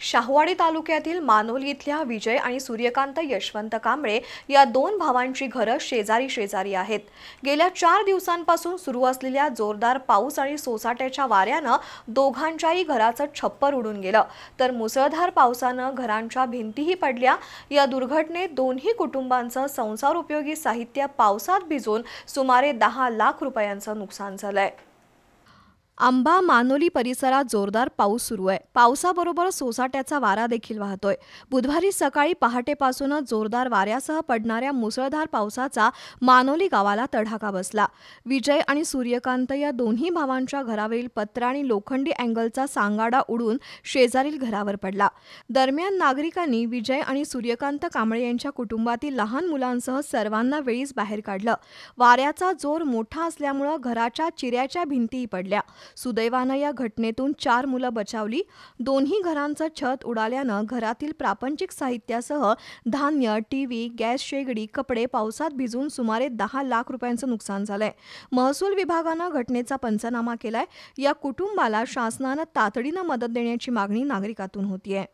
शाहूवाडी तालुक्यातील मानोली इथल्या विजय आणि सूर्यकांत यशवंत कांबळे या दोन भावांची घरं शेजारी शेजारी आहेत। गेल्या 4 दिवसांपासून सुरू असलेल्या जोरदार पाऊस आणि सोसाट्याच्या वाऱ्यानं दोघांच्याही घराचं छप्पर उडून गेलं, तर मुसळधार पावसानं घरांच्या भिंतीही पडल्या। या दुर्घटनेत दोन्ही कुटुंबांचं संसार उपयोगी साहित्य पावसात भिजून सुमारे 10 लाख रुपयांचं नुकसान झालंय। आंबा मानोली परिसरात जोरदार पाऊस सुरू आहे। पावसाबरोबर सोसाट्याचा वारा देखील वाहतोय। बुधवारी सकाळी पहाटेपासूनच जोरदार वाऱ्यासह पडणाऱ्या मुसळधार पावसाचा मानोली गावाला तडाखा बसला। विजय आणि सूर्यकांत या दोन्ही भावांच्या घरावरील पत्रा आणि लोखंडी अँगलचा सांगाडा उडून शेजारील घरावर पडला। दरम्यान नागरिकांनी विजय आणि सूर्यकांत कांबळे यांच्या कुटुंबातील लहान मुलांसह सर्वांना वेळीच बाहेर काढलं। वाऱ्याचा जोर मोठा असल्यामुळे घराच्या चिऱ्याच्या भिंतीही पडल्या। सुदैवानं या घटनेतून 4 मुलं बचावली। दोन्ही घरांचं छत उडाल्यानं घरातील प्रापंचिक साहित्यासह धान्य, टीव्ही, गॅस शेगडी, कपडे पावसात भिजून सुमारे 10 लाख रुपयांचं नुकसान झालंय। महसूल विभागानं घटनेचा पंचनामा केलाय। या कुटुंबाला शासनानं तातडीनं मदत देण्याची मागणी नागरिकातून होतीये।